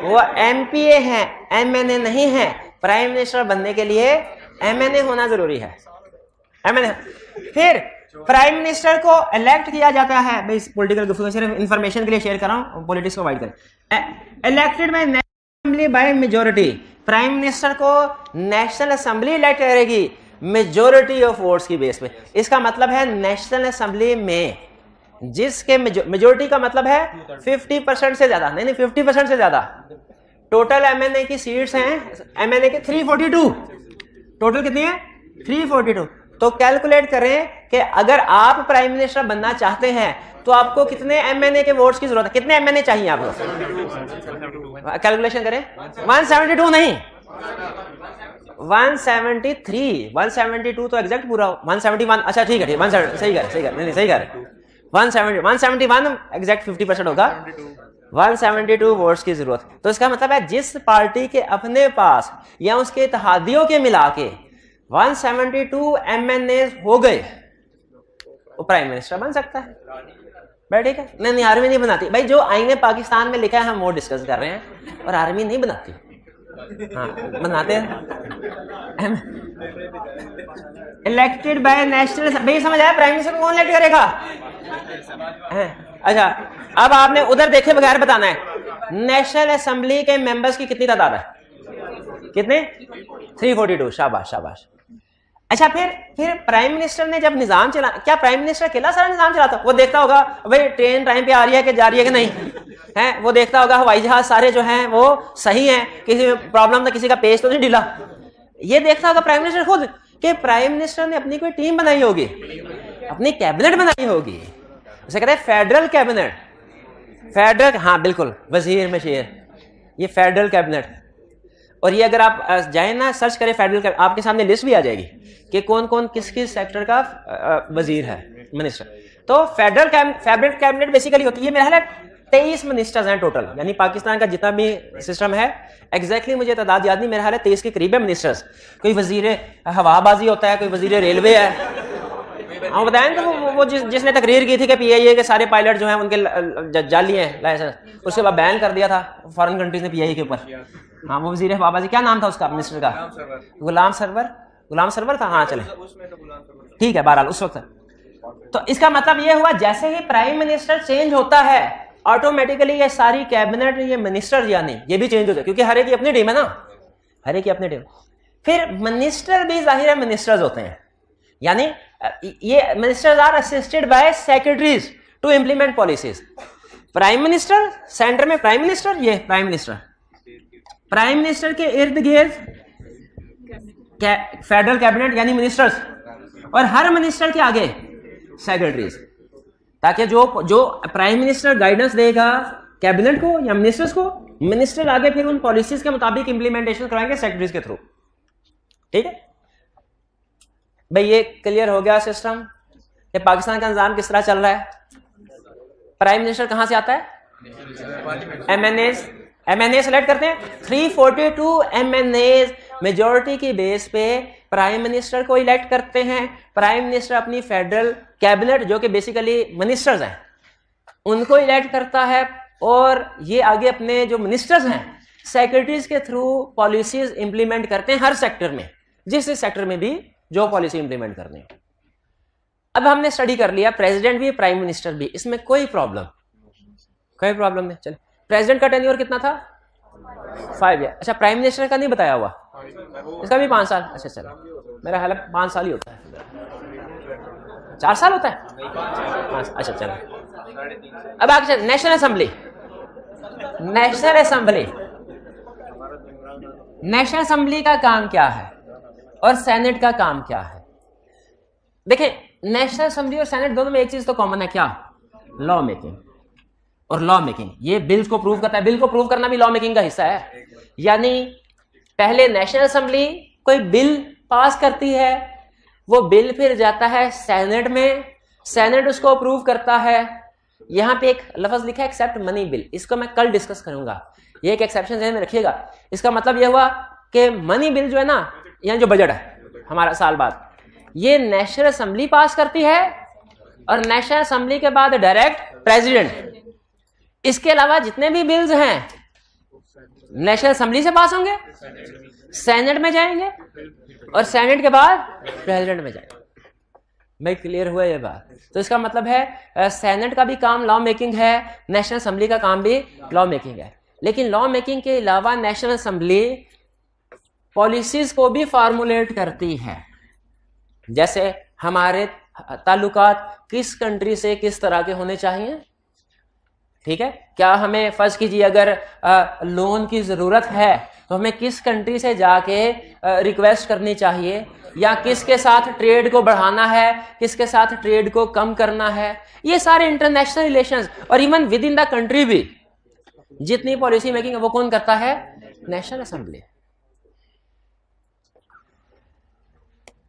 वो एमपीए हैं, एमएनए नहीं है। प्राइम मिनिस्टर बनने के लिए एमएनए होना जरूरी है, एमएनए। फिर प्राइम मिनिस्टर को इलेक्ट किया जाता है, भाई पॉलिटिकल गुफ्तगू सिर्फ इंफॉर्मेशन के लिए शेयर कर रहा हूं, पॉलिटिक्स को अवॉइड करें। Elected by national assembly by majority. Prime minister को नेशनल असेंबली इलेक्ट करेगी मेजोरिटी ऑफ वोट्स की बेस पे। इसका मतलब है नेशनल असेंबली में जिसके मेजोरिटी का मतलब है 50% से ज्यादा, नहीं 50% से ज्यादा। टोटल एमएनए की सीट्स हैं, एमएनए के 342, टोटल कितनी है? 342। तो कैलकुलेट करें कि अगर आप प्राइम मिनिस्टर बनना चाहते हैं तो आपको कितने एमएनए के वोट्स की जरूरत है, कितने एमएनए चाहिए आपको? कैलकुलेशन करें। 172 नहीं, 173, 172 तो एग्जैक्ट पूरा 171। अच्छा ठीक है, 170, सही कर, नहीं सही कर, 171 एग्जैक्ट 50% होगा, 172 वोट्स की जरूरत। तो इसका मतलब है जिस पार्टी के अपने पास या उसके इत्तेहादियों के मिला के 172 एमएनए हो गए, वो प्राइम मिनिस्टर बन सकता है। भाई ठीक है, नहीं आर्मी नहीं बनाती भाई, जो आईने पाकिस्तान में लिखा है हम वो डिस्कस कर रहे हैं, और आर्मी नहीं बनाती। हाँ बनाते हैं। इलेक्टेड बाय नेशनल, भाई समझ आया? प्राइम मिनिस्टर कौन इलेक्ट करेगा? अच्छा, अब आपने उधर देखे बगैर बताना है नेशनल असेंबली के मेंबर्स की कितनी तादाद है? कितने? 342। शाबाश शाबाश। अच्छा, फिर प्राइम मिनिस्टर ने जब निजाम चला, क्या प्राइम मिनिस्टर अकेला सारा निजाम चलाता? वो देखता होगा भाई ट्रेन टाइम पे आ रही है कि जा रही है कि नहीं है, वो देखता होगा हवाई जहाज सारे जो हैं वो सही हैं, किसी में प्रॉब्लम था, किसी का पेज तो नहीं ढीला। ये देखता होगा प्राइम मिनिस्टर खुद कि प्राइम मिनिस्टर ने अपनी कोई टीम बनाई होगी, अपनी कैबिनेट बनाई होगी, उसे कहते हैं फेडरल कैबिनेट। फेडरल, हाँ बिल्कुल, वजीर में शेर, ये फेडरल कैबिनेट। और ये अगर आप जाए ना, सर्च करें फेडरल, आपके सामने लिस्ट भी आ जाएगी कि कौन कौन किस किस सेक्टर का वजीर है, मिनिस्टर। तो फेडरल कैबिनेट बेसिकली होती है, मेरा ख्याल है 23 मिनिस्टर्स हैं टोटल, यानी पाकिस्तान का जितना भी सिस्टम है, एग्जैक्टली मुझे तादाद याद नहीं, मेरा ख्याल है 23 के करीब है मिनिस्टर्स। कोई वजीर हवाबाजी होता है, कोई वजीर रेलवे है। हाँ बताएं, तो वो जिसने तकरीर की थी कि पीआईए के सारे पायलट जो हैं उनके जाली हैं लाइसेंस, उसके बाद बैन कर दिया था फॉरेन कंट्रीज ने पीआईए के ऊपर। हाँ वो वजीर हवाबाजी, क्या नाम था उसका मिनिस्टर का? गुलाम सरवर था। हाँ चले ठीक है, बहरहाल उस वक्त। तो इसका मतलब ये हुआ जैसे ही प्राइम मिनिस्टर चेंज होता है ऑटोमेटिकली ये सारी कैबिनेट, ये मिनिस्टर यानी ये भी चेंज हो जाए, क्योंकि हर एक की अपनी टीम है ना, हर एक की अपनी टीम। फिर मिनिस्टर भी जाहिर है मिनिस्टर्स होते हैं, यानी ये ministers are assisted by secretaries to implement policies. Prime minister centre में, प्राइम मिनिस्टर, ये प्राइम मिनिस्टर के इर्द गिर्द फेडरल कैबिनेट यानी मिनिस्टर्स, और हर मिनिस्टर के आगे सेक्रेटरीज, ताकि जो प्राइम मिनिस्टर गाइडेंस देगा कैबिनेट को या मिनिस्टर्स को, मिनिस्टर आगे फिर उन पॉलिसीज के मुताबिक इंप्लीमेंटेशन कराएंगे सेक्रेटरीज के थ्रू। ठीक है भाई, ये क्लियर हो गया सिस्टम कि पाकिस्तान का निजाम किस तरह चल रहा है। प्राइम मिनिस्टर कहां से आता है? एमएनए सेलेक्ट करते हैं, 342 एमएनए मेजोरिटी की बेस पे प्राइम मिनिस्टर को इलेक्ट करते हैं। प्राइम मिनिस्टर अपनी फेडरल कैबिनेट जो कि बेसिकली मिनिस्टर्स हैं उनको इलेक्ट करता है, और ये आगे अपने जो मिनिस्टर्स हैं सेक्रेटरीज के थ्रू पॉलिसीज इंप्लीमेंट करते हैं हर सेक्टर में, जिस सेक्टर में भी जो पॉलिसी इंप्लीमेंट करनी है। अब हमने स्टडी कर लिया प्रेसिडेंट भी प्राइम मिनिस्टर भी, इसमें कोई प्रॉब्लम नहीं। चलिए, प्रेसिडेंट का टेन्योर कितना था? 5 ईयर। अच्छा, प्राइम मिनिस्टर का नहीं बताया हुआ, इसका भी 5 साल। अच्छा चलो, मेरा ख्याल है 5 साल ही होता है। 4 साल होता है? अच्छा चलो। अब आगे national assembly. National assembly, national assembly का काम क्या है और सेनेट का काम क्या है? देखें, नेशनल असेंबली और सेनेट दोनों में एक चीज तो कॉमन है, क्या? Law making. और लॉ मेकिंग ये बिल्स को प्रूव करता है। बिल को प्रूव करना भी लॉ मेकिंग का हिस्सा है। यानी पहले नेशनल असेंबली कोई बिल पास करती है, वो बिल फिर जाता है सेनेट में, सेनेट उसको अप्रूव करता है। यहां पे एक लफ्ज लिखा है एक्सेप्ट मनी बिल, इसको मैं कल डिस्कस करूंगा। ये एक एक्सेप्शन ध्यान में रखिएगा। इसका मतलब यह हुआ कि मनी बिल जो है ना, यहाँ जो बजट है हमारा साल बाद, ये नेशनल असेंबली पास करती है और नेशनल असेंबली के बाद डायरेक्ट प्रेसिडेंट। इसके अलावा जितने भी बिल्स हैं नेशनल असेंबली से पास होंगे, सेनेट में जाएंगे और सेनेट के बाद प्रेसिडेंट में जाएंगे। भाई क्लियर हुआ ये बात? तो इसका मतलब है सेनेट का भी काम लॉ मेकिंग है, नेशनल असेंबली का काम भी लॉ मेकिंग है। लेकिन लॉ मेकिंग के अलावा नेशनल असेंबली पॉलिसीज को भी फार्मुलेट करती है। जैसे हमारे ताल्लुकात किस कंट्री से किस तरह के होने चाहिए, ठीक है? क्या हमें फर्ज कीजिए अगर लोन की जरूरत है तो हमें किस कंट्री से जाके रिक्वेस्ट करनी चाहिए, या किसके साथ ट्रेड को बढ़ाना है, किसके साथ ट्रेड को कम करना है। ये सारे इंटरनेशनल रिलेशंस और even with in the country भी जितनी पॉलिसी मेकिंग है वो कौन करता है? National assembly.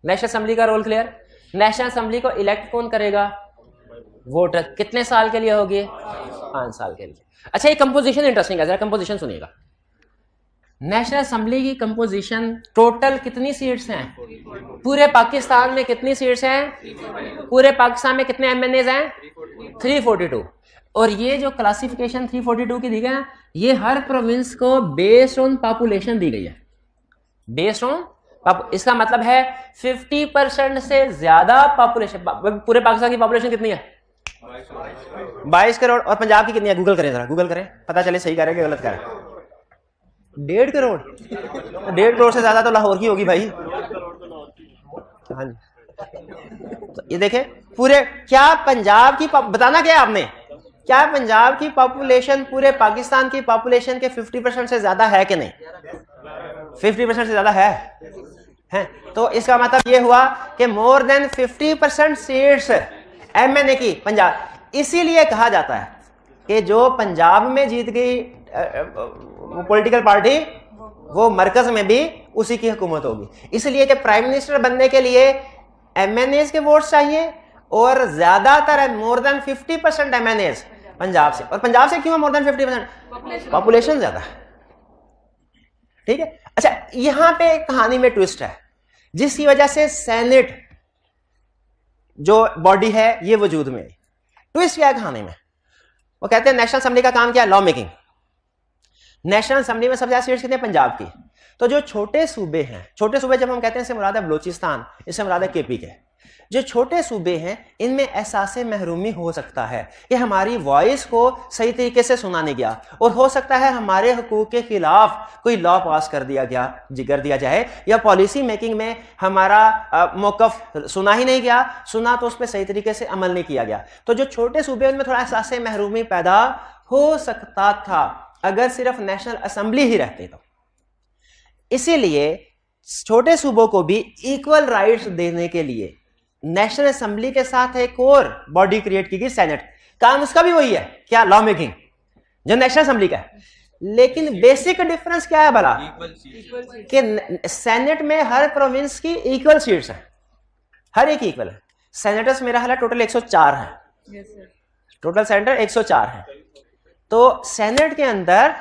नेशनल असेंबली का रोल क्लियर? नेशनल असेंबली को इलेक्ट कौन करेगा? वोटर। कितने साल के लिए होगी? 5 साल के लिए। अच्छा, ये कंपोजिशन इंटरेस्टिंग है, जरा कंपोजिशन सुनिएगा। नेशनल असेंबली की कंपोजिशन, टोटल कितनी सीट्स हैं पूरे पाकिस्तान में? कितनी सीट्स हैं पूरे पाकिस्तान में? कितने एमएनएज हैं? 342। और ये जो क्लासिफिकेशन 342 की दी गई है, ये हर प्रोविंस को बेस्ड ऑन पॉपुलेशन दी गई है। बेस्ड ऑन, इसका मतलब है 50% से ज्यादा पॉपुलेशन। पूरे पाकिस्तान की पॉपुलेशन कितनी है? 22 करोड़। और पंजाब की कितनी है? गूगल करें, जरा गूगल करें, पता चले सही कह रहे हैं कि गलत कह रहे हैं। 1.5 करोड़। 1.5 करोड़ से ज्यादा तो लाहौर की होगी भाई। हाँ जी, तो ये देखें पूरे, क्या पंजाब की बताना क्या आपने, क्या पंजाब की पॉपुलेशन पूरे पाकिस्तान की पॉपुलेशन के 50% से ज्यादा है कि नहीं? 50% से ज्यादा है। तो इसका मतलब ये हुआ कि मोर देन 50% सीट्स एमएनए की पंजाब। इसीलिए कहा जाता है कि जो पंजाब में जीत गई पॉलिटिकल पार्टी, वो मरकज में भी उसी की हुकूमत होगी। इसलिए कि प्राइम मिनिस्टर बनने के लिए एमएनएज के वोट्स चाहिए, और ज्यादातर मोर देन 50% एमएनएज पंजाब से। और पंजाब से क्यों है मोर देन 50%? पॉपुलेशन ज्यादा है, ठीक है? अच्छा, यहां पे कहानी में ट्विस्ट है, जिसकी वजह से सेनेट जो बॉडी है ये वजूद में। ट्विस्ट क्या है कहानी में? वो कहते हैं नेशनल असेंबली का काम क्या है? Law making. नेशनल असेंबली में सबसे ज्यादा सीट्स कितने? पंजाब की। तो जो छोटे सूबे हैं, छोटे सूबे जब हम कहते हैं इससे मुराद है बलूचिस्तान, इससे मुराद है केपी के, जो छोटे सूबे हैं इनमें एहसास महरूमी हो सकता है कि हमारी वॉइस को सही तरीके से सुना नहीं गया, और हो सकता है हमारे हुकूक के खिलाफ कोई लॉ पास कर दिया जाए, या पॉलिसी मेकिंग में हमारा मौकफ सुना ही नहीं गया, सुना तो उस पर सही तरीके से अमल नहीं किया गया। तो जो छोटे सूबे उनमें थोड़ा एहसास महरूमी पैदा हो सकता था अगर सिर्फ नेशनल असेंबली ही रहती। तो इसीलिए छोटे सूबों को भी इक्वल राइट्स देने के लिए नेशनल असेंबली के साथ एक और बॉडी क्रिएट की गई, सेनेट। काम उसका भी वही है, क्या? लॉ मेकिंग, जो नेशनल असेंबली का है। लेकिन बेसिक डिफरेंस क्या है भला? कि सेनेट में हर प्रोविंस की इक्वल सीट्स है, हर एक इक्वल है। सेनेटर्स मेरा हाल टोटल 104 है। टोटल सेनेटर 104 है। तो सेनेट के अंदर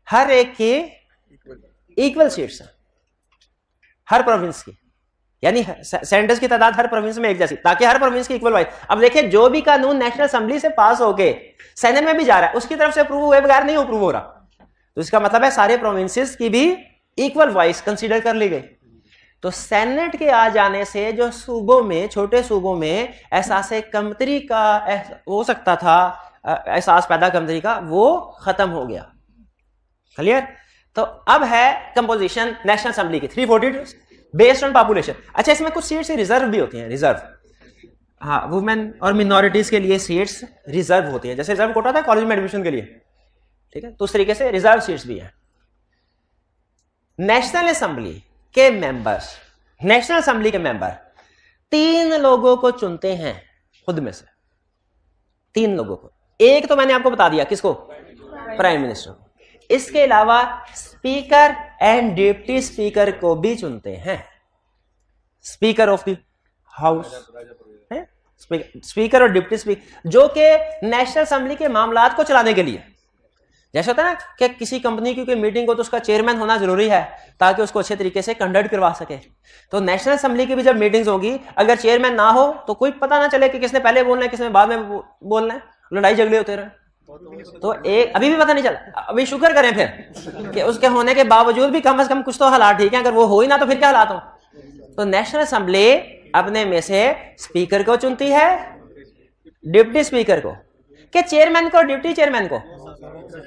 हर एक की इक्वल सीट्स है, हर प्रोविंस की। यानी सेनेटर्स की तादाद हर प्रोविंस में एक जैसी, ताकि हर प्रोविंस की इक्वल वाइज। अब देखिए, जो भी कानून नेशनल असेंबली से पास होके सेनेट में भी जा रहा है, उसकी तरफ से अप्रूव हुए बगैर नहीं अप्रूव हो रहा। तो इसका मतलब है सारे प्रोविंसेस की भी इक्वल वॉइस कंसीडर कर ली गई। तो सेनेट के आ जाने से जो सूबों में, छोटे सूबों में एहसास कमतरी का हो सकता था, एहसास पैदा कमतरी का, वो खत्म हो गया। क्लियर? तो अब है कंपोजिशन नेशनल असेंबली की 342 बेस्ड ऑन पॉपुलेशन। अच्छा, इसमें कुछ सीट्स रिजर्व भी होती हैं, रिजर्व, हाँ, वुमेन और मिनॉरिटीज के लिए सीट्स रिजर्व होती हैं, जैसे रिजर्व कोटा था कॉलेज में एडमिशन के लिए, ठीक है, तो उस तरीके से रिजर्व सीट्स भी हैं। नेशनल असेंबली के मेंबर्स, नेशनल असेंबली के मेंबर 3 लोगों को चुनते हैं खुद में से, 3 लोगों को। एक तो मैंने आपको बता दिया, किसको? Prime minister. इसके अलावा स्पीकर एंड डिप्टी स्पीकर को भी चुनते हैं, speaker of the house, speaker और डिप्टी स्पीकर, जो कि नेशनल असेंबली के मामलात को चलाने के लिए, जैसे होता है ना कि किसी कंपनी की कोई मीटिंग हो तो उसका चेयरमैन होना जरूरी है ताकि उसको अच्छे तरीके से कंडक्ट करवा सके। तो नेशनल असेंबली की भी जब मीटिंग्स होगी, अगर चेयरमैन ना हो तो कोई पता ना चले कि किसने पहले बोलना है, किसने बाद में बोलना है, लड़ाई झगड़े होते रहे। तो एक अभी भी पता नहीं चला, अभी शुक्र करें फिर कि उसके होने के बावजूद भी कम से कम कुछ तो हालात ठीक है, अगर वो हो ही ना तो फिर क्या हालात हो। तो नेशनल असेंबली अपने में से स्पीकर को चुनती है, डिप्टी स्पीकर को, के चेयरमैन को, डिप्टी चेयरमैन को।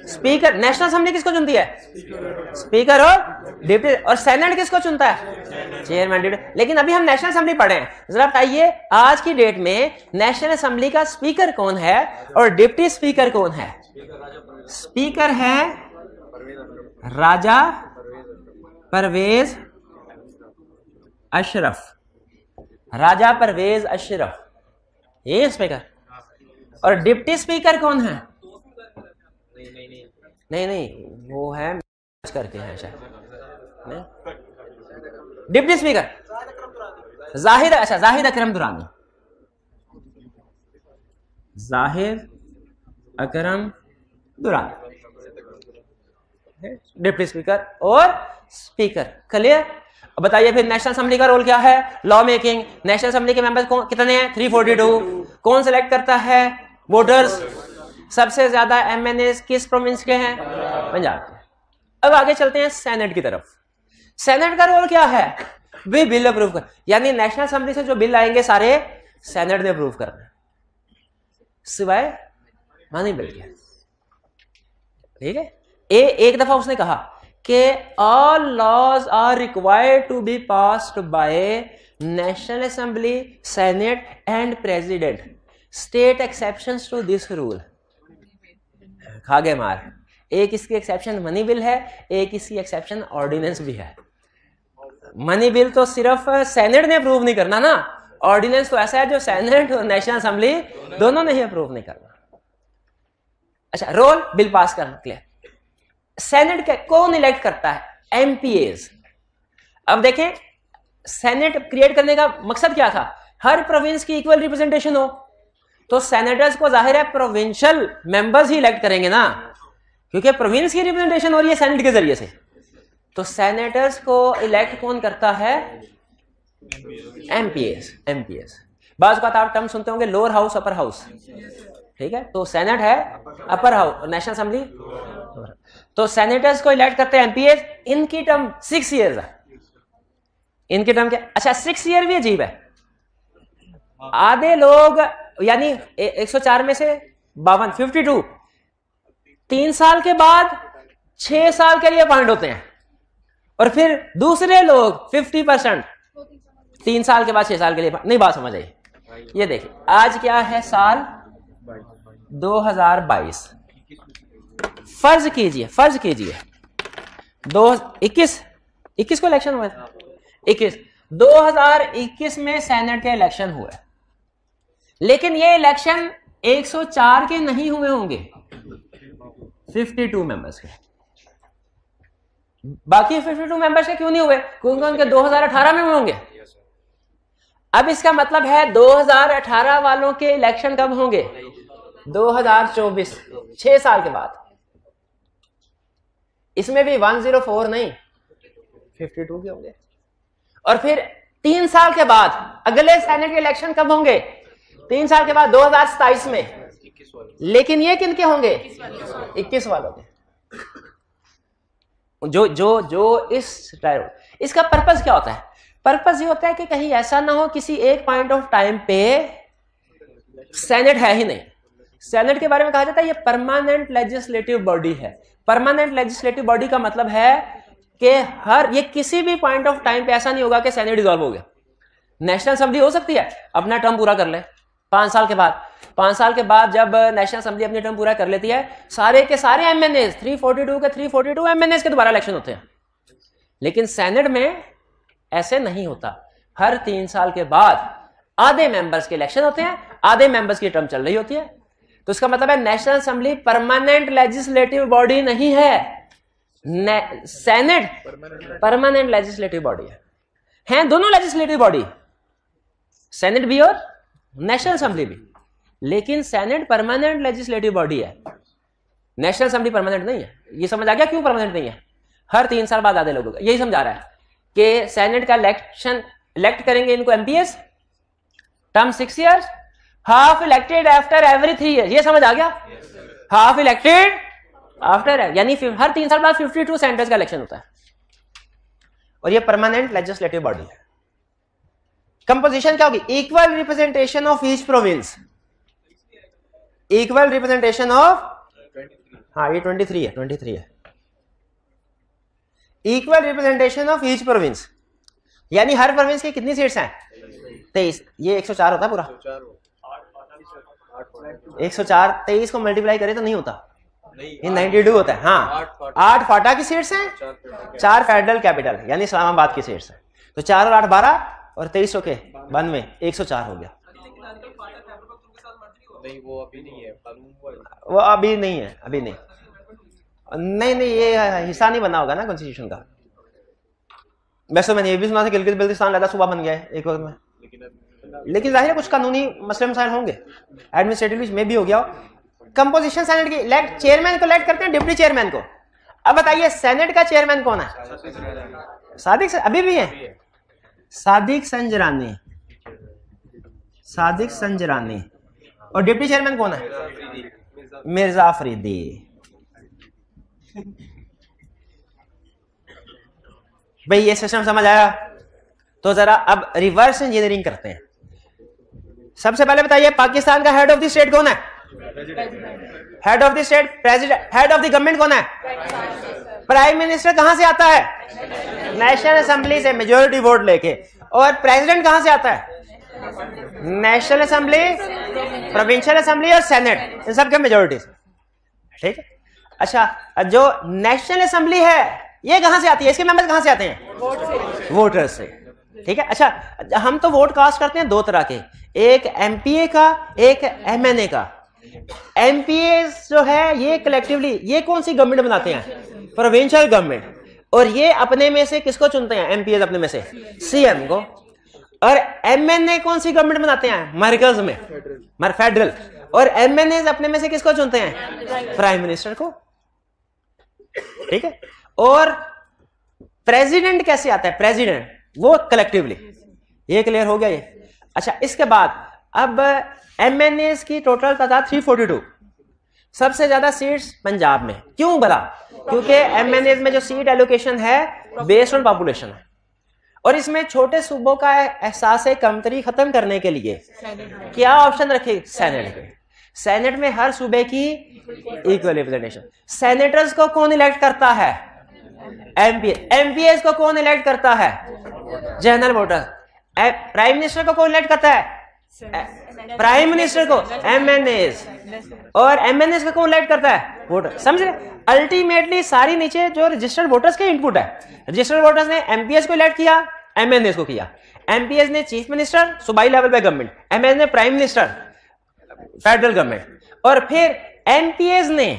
स्पीकर, नेशनल असेंबली किसको चुनती है? स्पीकर और डिप्टी। और सेनेट किसको चुनता है? Chairman, deputy. लेकिन अभी हम नेशनल असेंबली पढ़े हैं, जरा बताइए आज की डेट में नेशनल असेंबली का स्पीकर कौन है और डिप्टी स्पीकर कौन है? स्पीकर है राजा परवेज अशरफ, राजा परवेज अशरफ, ये स्पीकर। और डिप्टी स्पीकर कौन है? नहीं, वो है करके है शायद, डिप्टी स्पीकर जाहिद, अच्छा जाहिद अकरम दुरानी, जाहिद अकरम दुरानी, डिप्टी स्पीकर और स्पीकर। क्लियर? अब बताइए फिर नेशनल असेंबली का रोल क्या है? Law making. नेशनल असेंबली के मेंबर्स कितने हैं? 342। कौन सेलेक्ट करता है? वोटर्स। सबसे ज्यादा एमएनए किस प्रोविंस के हैं? पंजाब के। अब आगे चलते हैं सेनेट की तरफ। सेनेट का रोल क्या है? वे बिल अप्रूव कर, यानी नेशनल असेंबली से जो बिल आएंगे सारे सेनेट ने अप्रूव करना है, सिवाय मनी बिल के। ठीक है, एक दफा उसने कहा कि all laws are required to be passed by national assembly, senate and president, state exceptions to this rule. खा गए मार। एक इसकी एक्सेप्शन मनी बिल है, एक इसकी एक्सेप्शन ऑर्डिनेंस भी है। मनी बिल तो सिर्फ सेनेट ने अप्रूव नहीं करना ना, ऑर्डिनेंस तो ऐसा है जो सेनेट और नेशनल असेंबली दोनों ने ही अप्रूव नहीं करना। अच्छा, रोल बिल पास करना क्लियर। सेनेट के कौन इलेक्ट करता है? एमपीएज। अब देखें, सेनेट क्रिएट करने का मकसद क्या था? हर प्रोविंस की इक्वल रिप्रेजेंटेशन हो। तो सेनेटर्स को जाहिर है प्रोविंशियल मेंबर्स ही इलेक्ट करेंगे ना, क्योंकि प्रोविंस की रिप्रेजेंटेशन हो रही है सेनेट के जरिए से। तो सेनेटर्स को इलेक्ट कौन करता है? एमपीएस। एमपीएस बात आप टर्म सुनते होंगे, लोअर हाउस, अपर हाउस। ठीक है, तो सेनेट है अपर हाउस, नेशनल असेंबली। तो सेनेटर्स को इलेक्ट करते हैं एमपीएस। इनकी टर्म 6 ईयर्स है। इनकी टर्म क्या? अच्छा, 6 ईयर भी अजीब है। आधे लोग यानी 104 में से 52, 52 3 साल के बाद 6 साल के लिए अपॉइंट होते हैं, और फिर दूसरे लोग 50% 3 साल के बाद 6 साल के लिए नहीं। बात समझ आई? ये देखिए, आज क्या है? साल 2022। फर्ज कीजिए 21 को इलेक्शन हुआ था। 2021 में सेनेट के इलेक्शन हुए, लेकिन ये इलेक्शन 104 के नहीं हुए होंगे, 52 मेंबर्स के। बाकी 52 मेंबर्स के क्यों नहीं हुए? क्योंकि उनके 2018 में हुए होंगे। अब इसका मतलब है 2018 वालों के इलेक्शन कब होंगे? 2024, 6 साल के बाद। इसमें भी 104 नहीं, 52 के होंगे। और फिर 3 साल के बाद अगले सेनेट के इलेक्शन कब होंगे? 3 साल के बाद 2027 में। लेकिन ये किनके होंगे? 21 वालों के। जो इसका पर्पस क्या होता है? पर्पस ये होता है कि कहीं ऐसा ना हो किसी एक पॉइंट ऑफ टाइम पे सेनेट है ही नहीं, सेनेट के बारे में कहा जाता है ये परमानेंट लेजिस्लेटिव बॉडी है। परमानेंट लेजिस्लेटिव बॉडी का मतलब है कि ये किसी भी पॉइंट ऑफ टाइम पे ऐसा नहीं होगा कि सेनेट डिसॉल्व हो गया। नेशनल असेंबली हो सकती है अपना टर्म पूरा कर ले 5 साल के बाद। 5 साल के बाद जब नेशनल असेंबली अपनी टर्म पूरा कर लेती है, सारे के सारे एमएनएस 342 के 342 एमएनएस के दोबारा इलेक्शन होते हैं। लेकिन सेनेट में ऐसे नहीं होता। हर 3 साल के बाद आधे मेंबर्स के इलेक्शन होते हैं, आधे मेंबर्स की टर्म चल रही होती है। तो इसका मतलब है national assembly permanent legislative body नहीं है, सेनेट परमानेंट लेजिस्लेटिव बॉडी है दोनों लेजिस्लेटिव बॉडी, सेनेट भी और नेशनल असेंबली भी। लेकिन सेनेट परमानेंट लेजिस्लेटिव बॉडी है, नेशनल असेंबली परमानेंट नहीं है। ये समझ आ गया क्यों परमानेंट नहीं है? हर 3 साल बाद आधे लोगों का, यही समझा रहा है कि सेनेट का इलेक्ट करेंगे इनको MPS, term 6 years, half elected after every 3 years। ये समझ आ गया? हाफ इलेक्टेड आफ्टर, यानी हर 3 साल बाद 52 सेनेटर्स का इलेक्शन होता है और ये परमानेंट लेजिस्लेटिव बॉडी है। कंपोजिशन क्या होगी? Equal representation of each province, equal representation of, हाँ ये 23 है, equal representation of each province, यानी हर प्रोविंस की कितनी सीट्स हैं? 23। ये 104 होता है पूरा, 104 23 को मल्टीप्लाई करें तो नहीं होता, ये 92 होता है। हाँ 8 फाटा की सीट्स हैं, 4 फेडरल कैपिटल यानी इस्लामाबाद की सीट्स हैं। तो 4 और 8 12 और 23 के 92, 104 हो गया। नहीं वो अभी नहीं है, वो अभी नहीं है, अभी नहीं, ये हिस्सा नहीं बना होगा ना कॉन्स्टिट्यूशन का। वैसे मैंने ये भी सुना था गिलगित बल्तिस्तान लहदा सूबा बन गया है एक वक्त में, लेकिन जाहिर है कुछ कानूनी मसले मसाइल होंगे, एडमिनिस्ट्रेटिवली में भी हो गया हो। कंपोजिशन सेनेट की, चेयरमैन को इलेक्ट करते हैं, डिप्टी चेयरमैन को। अब बताइए सेनेट का चेयरमैन कौन है? सादिक, अभी भी है सादिक संजरानी। और डिप्टी चेयरमैन कौन है? मिर्जा अफरीदी। भाई ये सिस्टम समझ आया? तो जरा अब रिवर्स इंजीनियरिंग करते हैं। सबसे पहले बताइए पाकिस्तान का हेड ऑफ द स्टेट कौन है? Head of the state president. Head of the government कौन है? प्राइम मिनिस्टर कहां से आता है? नेशनल असेंबली से मेजॉरिटी वोट लेके। और प्रेसिडेंट कहां से आता है? नेशनल असेंबली, प्रोविंशियल असेंबली और सेनेट, इन सबके मेजॉरिटी से। ठीक है। अच्छा, जो नेशनल असेंबली है ये कहां से आती है? इसके मेंबर्स कहां से आते हैं? वोटर्स से। ठीक है। अच्छा, हम तो वोट कास्ट करते हैं 2 तरह के, एक एमपीए का, एक एमएनए का। एमपीए जो है ये कलेक्टिवली ये कौन सी गवर्नमेंट बनाते हैं? Provincial government. और ये अपने में से किसको चुनते हैं? एमपीए अपने में से सीएम को। और एमएनए कौन सी गवर्नमेंट बनाते हैं? मरकज में, फेडरल। और एमएनए अपने में से किसको चुनते हैं? प्राइम मिनिस्टर को। ठीक है। और प्रेसिडेंट कैसे आता है? प्रेसिडेंट वो कलेक्टिवली। ये क्लियर हो गया ये? अच्छा, इसके बाद अब एमएनए की टोटल तादाद 342। सबसे ज्यादा सीट्स पंजाब में। क्यों भला? क्योंकि एमएनए में जो सीट एलोकेशन है बेस्ड ऑन पॉपुलेशन है। और इसमें छोटे सूबों का एहसास कमतरी खत्म करने के लिए क्या ऑप्शन रखे? सेनेट। सेनेट में हर सूबे की इक्वल रिप्रेजेंटेशन। सेनेटर्स को कौन इलेक्ट करता है? एमपीए। एमपीएस को कौन इलेक्ट करता है? General voters. प्राइम मिनिस्टर को कौन इलेक्ट करता है? प्राइम मिनिस्टर को एमएनएस। और एमएनएस को कौन इलेक्ट करता है? वोटर। समझ रहे? अल्टीमेटली सारी नीचे जो रजिस्टर्ड वोटर्स के इनपुट है। रजिस्टर्ड वोटर्स ने एमपीएस को इलेक्ट किया, एमएनएस को किया। एमपीएस ने चीफ मिनिस्टर सूबाई लेवल पे गवर्नमेंट, एमएनएस ने प्राइम मिनिस्टर फेडरल गवर्नमेंट। और फिर एमपीएस ने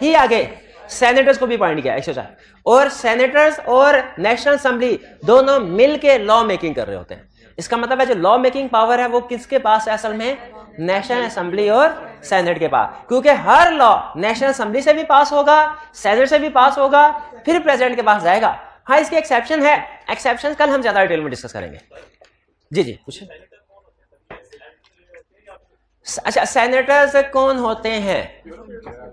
ही आगे सेनेटर्स को भी अपॉइंट किया 104। और सेनेटर्स और नेशनल असेंबली दोनों मिलके लॉ मेकिंग कर रहे होते हैं। इसका मतलब है जो लॉ मेकिंग पावर है वो किसके पास है असल में? नेशनल असेंबली और सेनेट के पास। क्योंकि हर लॉ नेशनल असेंबली से भी पास होगा, सेनेट से भी पास होगा, फिर प्रेसिडेंट के पास जाएगा। हाँ, इसकी एक्सेप्शन है। एक्सेप्शन कल हम ज्यादा डिटेल में डिस्कस करेंगे। जी पूछे। अच्छा, सेनेटर्स कौन होते हैं?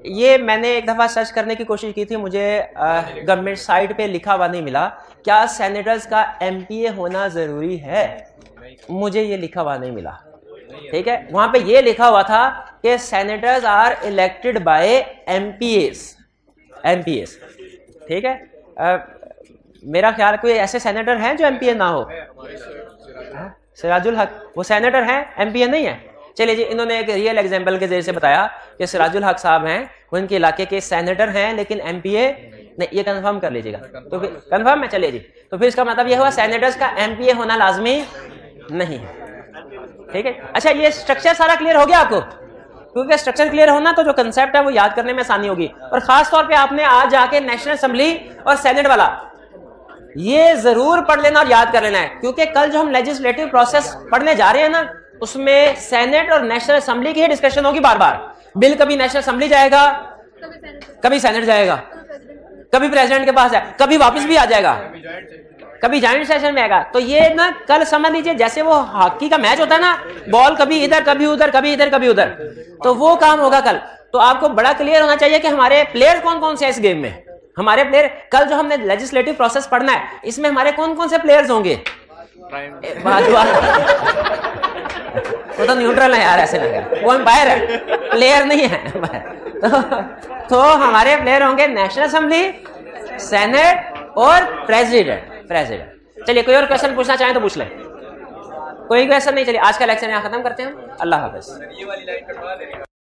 ये मैंने एक दफा सर्च करने की कोशिश की थी, मुझे गवर्नमेंट साइट पे लिखा हुआ नहीं मिला। क्या सेनेटर्स का एमपीए होना जरूरी है? मुझे ये लिखा हुआ नहीं मिला। ठीक है। वहां पे ये लिखा हुआ था कि senators are elected by MPs. ठीक है, मेरा ख्याल कोई ऐसे सेनेटर हैं जो एमपीए ना हो। सिराजुल हक वो सेनेटर हैं, एमपीए नहीं है। चलिए जी, इन्होंने एक रियल एग्जांपल के जरिए से बताया कि सिराजुल हक साहब हैं, वो इनके इलाके के सेनेटर हैं लेकिन एमपीए नहीं। ये कंफर्म कर लीजिएगा, तो फिर कंफर्म है। चलिए जी, तो फिर इसका मतलब ये हुआ सेनेटर्स का एमपीए होना लाजमी नहीं है। ठीक है, अच्छा ये स्ट्रक्चर सारा क्लियर हो गया आपको? क्योंकि स्ट्रक्चर क्लियर होना तो जो कंसेप्ट है वो याद करने में आसानी होगी। और खास तौर पे आपने आज जाके नेशनल असेंबली और सेनेट वाला ये जरूर पढ़ लेना और याद कर लेना है, क्योंकि कल जो हम लेजिस्लेटिव प्रोसेस पढ़ने जा रहे हैं ना, उसमें सेनेट और नेशनल असेंबली की डिस्कशन होगी बार बार। बिल कभी नेशनल असेंबली जाएगा, कभी सेनेट जाएगा, कभी प्रेसिडेंट के पास है, कभी वापस भी आ जाएगा, कभी जॉइंट सेशन में आएगा। तो ये ना कल समझ लीजिए जैसे वो हॉकी का मैच होता है ना, बॉल कभी इधर कभी उधर, कभी इधर कभी उधर, तो वो काम होगा कल। तो आपको बड़ा क्लियर होना चाहिए कि हमारे प्लेयर कौन कौन से इस गेम में। हमारे प्लेयर कल जो हमने लेजिस्लेटिव प्रोसेस पढ़ना है, इसमें हमारे कौन कौन से प्लेयर्स होंगे? वो तो न्यूट्रल है यार, ऐसे लगा वो अंपायर है, प्लेयर नहीं है। तो हमारे प्लेयर होंगे नेशनल असेंबली, सेनेट और प्रेसिडेंट। चलिए कोई और क्वेश्चन पूछना चाहें तो पूछ लें। कोई क्वेश्चन नहीं? चलिए आज का लेक्चर यहाँ खत्म करते हैं। अल्लाह हाफिज।